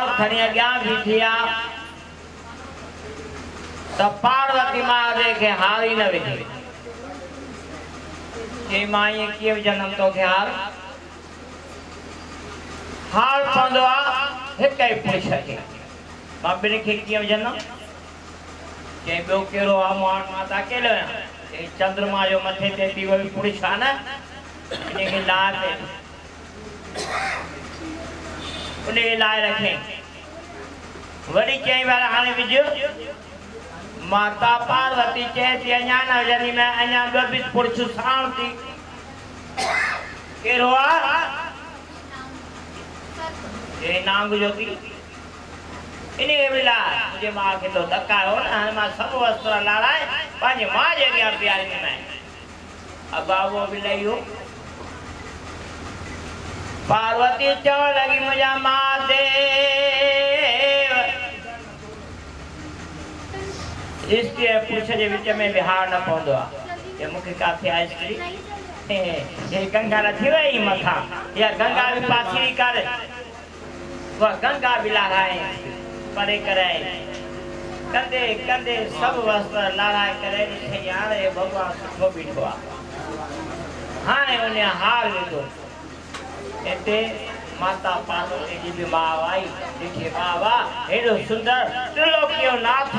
हार खणी अॻियां बीठिया त पार्वती मां देखे हार ही न विझी चई मां ईअं कीअं विझंदमि तोखे हार पवंदो आहे हिक ई पुरुष खे मां ॿिनि खे कीअं विझंदमि चई ॿियो कहिड़ो आहे मां त अकेलो आहियां चई चंद्रमा जो मथे ते थी वई पुरुष आहे न इनखे लाहे उनखे लाहे रखे वरी चई वारा हाणे विझ माता पार्वती चए थी अञा न विझंदी मैं अञा ॿियो बि पुरुष साण थी कहिड़ो आहे चई नांग जो थी इनखे मिला मुंहिंजे माउ खे तो धकायो न हाणे मां सभु वस्त्र लाराए पंहिंजे माउ जे अॻियां पीआरींदीमांइ अबाबो बि लही वियो पार्वती चवण लॻी मुंहिंजा महादेव स्त्री ऐं पुरुष जे विच में विहार न पवंदो आहे मूंखे काथे आहे स्त्री हे गंगा न थी वई मथां या गंगा बि पासीरी कर उहा गंगा बि लाराए परे कराए कंदे कंदे सभु वस्त्र लाराए करे ॾिठई हाणे भॻवानु सुठो बीठो आहे हाणे उन हार विधो हिते माता पार्वती जी भी मां आई ॾिठी बाबा हेॾो सुंदर त्रिलोकीयो नाथ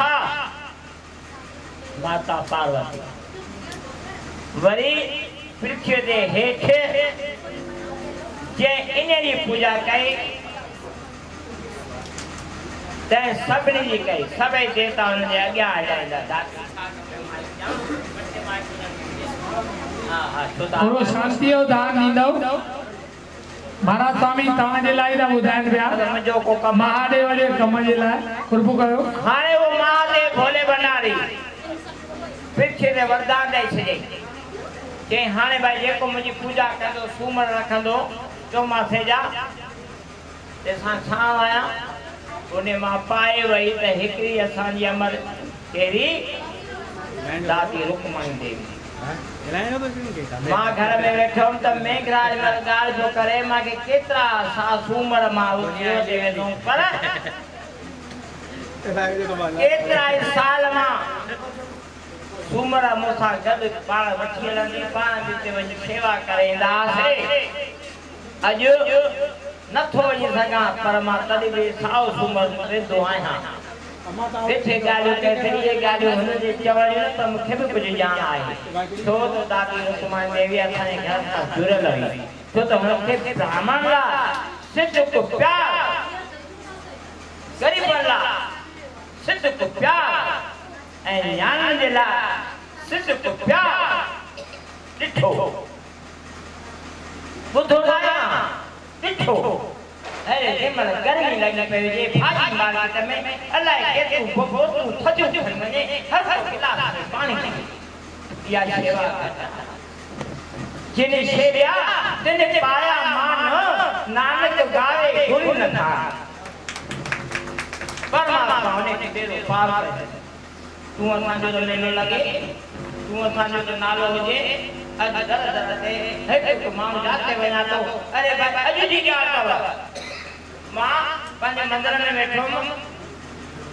माता पार्वती वरी पृथ्वी जे हेठि जंहिं इन जी पूजा कई तंहिं सभिनी जी कई सभई देवता हुन जे अॻियां हटाईंदा पूरो शास्त्रीय दान ॾींदव महाराज स्वामी तव्हांजे लाइ था ॿुधाइनि पिया महादेव जे कम जे लाइ कुर्बु कयो हाणे वो महादेव भोले भंडारी पृथ्वी ते वरदान ॾेई छॾियई चई हाणे भाई जेको मुंहिंजी पूजा कंदो सूमर रखंदो चौमासे जा तंहिंसां छाण आहियां उन मां पाए वई त हिकिड़ी असांजी अमर कहिड़ी दादी रुक्मणी देवी मां घर में वेठो हुअमि त मेघराज ॻाल्हि पियो करे मूंखे केतिरा सूमर मां पर केतिरा ई साल मां सूमर मूंसां गॾु पाण वठी हलंदी पाण हिते वञी सेवा करे ईंदा हुआसीं अॼु नथो वञी सघां पर मां तॾहिं बि साओ सूमर वेंदो आहियां किथे ॻाल्हियूं केतिरी इहे ॻाल्हियूं हुनजे चवणियूं त मूंखे बि कुझु ॼाण आहे छो त दादी रुक्मणी देवी असांजे घर सां जुड़ियल हुई छो त हुनखे ब्राह्मण लाइ सिद्ध प्यार ग़रीबनि लाइ सिद्ध प्यार ऐं न्याणियुनि जे लाइ सिद्ध प्यार ॾिठो ॿुधो ॾिठो अरे जेमल गर्मी लगी पे जे फाटी मार्केट में अल्लाह केतु बोतू थजो खण वने हर गिलास में पानी या सेवा जिने सेवा तिने पाया मान नानक गावे गुरु न था परमात्मा ने तेरो पार करे तू असां जो लेनो लगे तू असां जो नालो हुजे अज दर दर ते हिक मां जाते वना तो अरे भाई अज जी ॻाल्हि अथव मां पंहिंजे मंदिर में वेठो हुअमि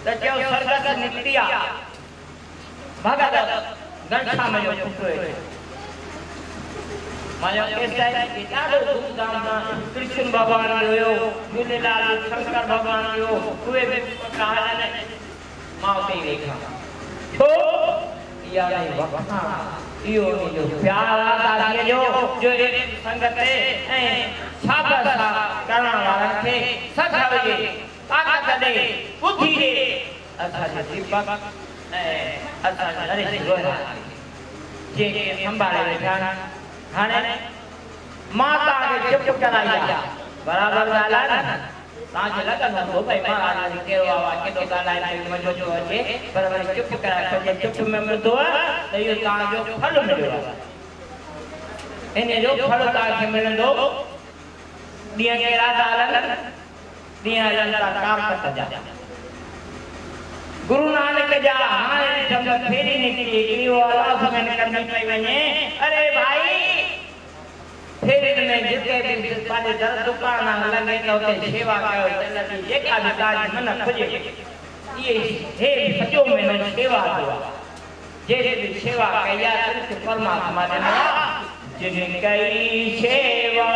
त चयो सरगस निकिती आहे भगत घनश्याम जो पुटु मां ॾाढो धूमधाम सां कृष्ण भॻवान हुयो झूलेलाल शंकर भॻवान हुयो उहे बि कहाणियुनि मां उते ई वेठा छो इहा इहो मुंहिंजो प्यार आहे जो संगत ऐं शाबत करण वारनि खे सच हुजे ताक़त ॾे बुद्धि ॾे असांजे दीपक ऐं असांजा नरेश रोहरानी जेके संभाले वेठा हाणे मां तव्हांखे चुप कराई आहे बराबरि ॻाल्हि आहे न तव्हांखे लॻंदो भई महाराज कहिड़ो आहे केॾो ॻाल्हाए मज़ो थो अचे पर वरी चुप कराए छॾे चुप में मिलंदो आहे त इहो तव्हांजो फल मिलियो आहे इन जो फल तव्हांखे मिलंदो ॾींहं कहिड़ा था हलनि ॾींहं हलनि था कामत जा गुरु नानक जा हाणे फेरी निकिरी हिकिड़ी उल्हास में निकिरणी पई वञे अरे भाई फिर इनमें जिते भी पाले दर दुकान लगे तो ते सेवा कयो तन जेका भी काज मन खोजे ये हे सजो में सेवा दो जे भी सेवा कया सिर्फ परमात्मा ने जिन कई सेवा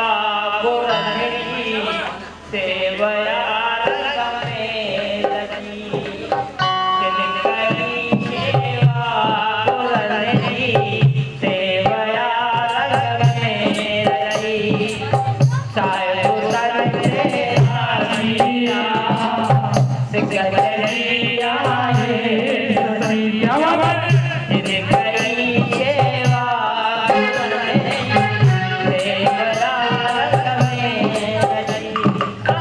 गुरनि सेवया रंगमे लगी जिन कई सेवा गुरनि सेवया रंगमे लगी सायो तने आसिया सिकरिया है सैया जिन कई सेवा गुरनि सेवया रंगमे लगी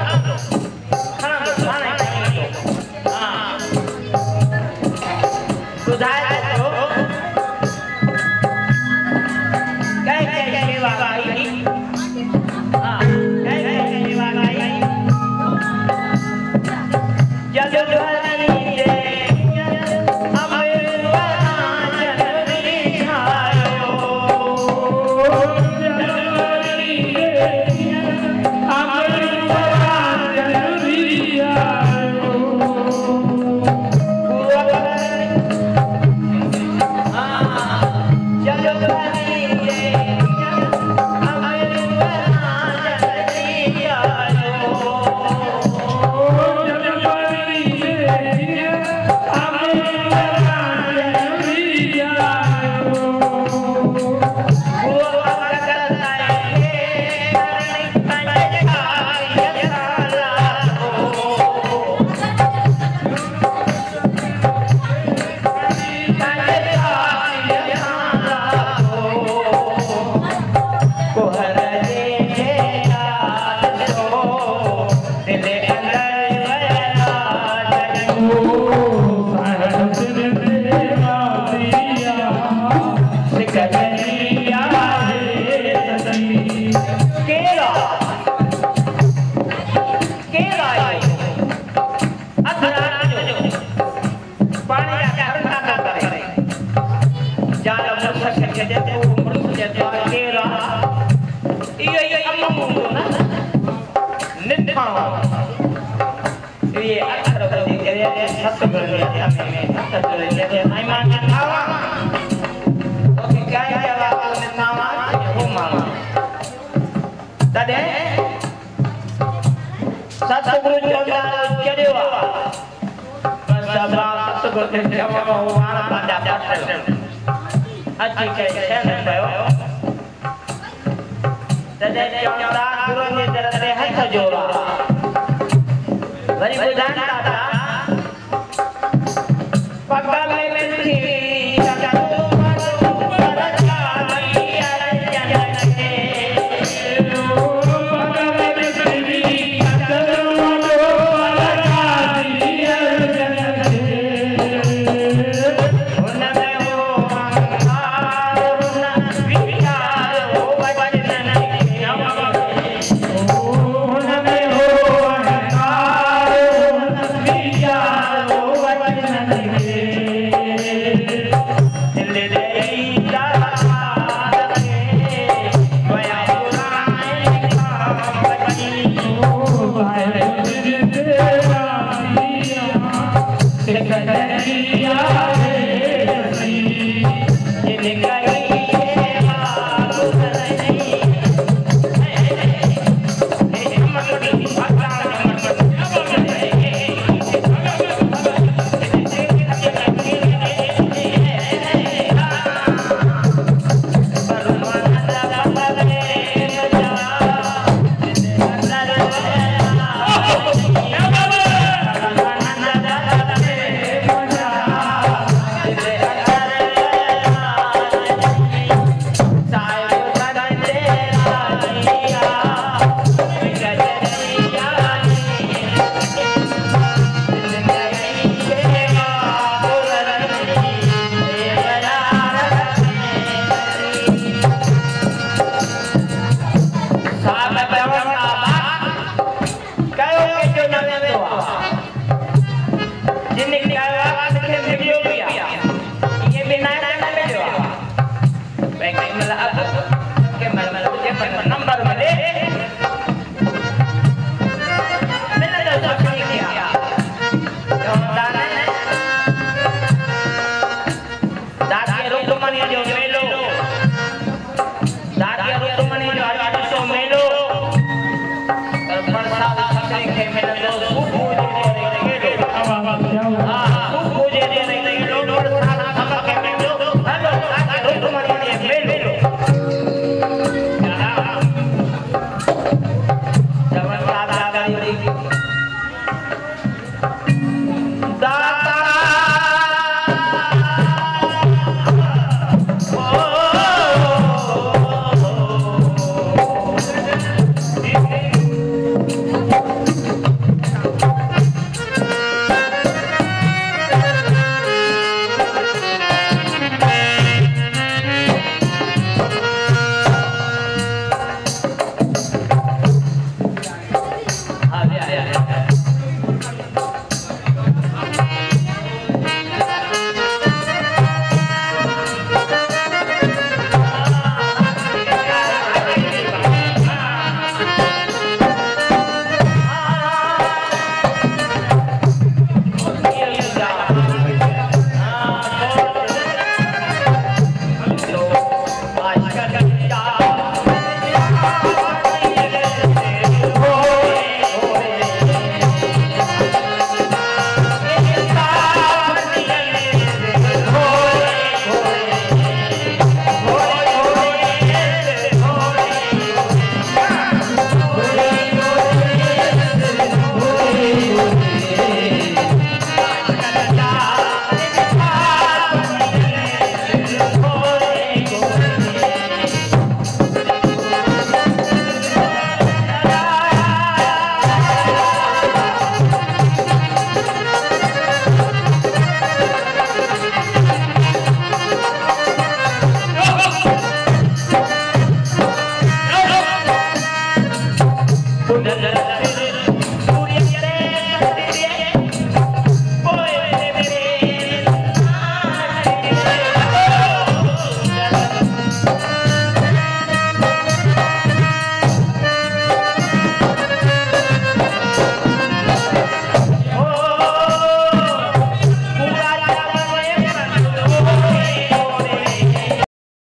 Very good.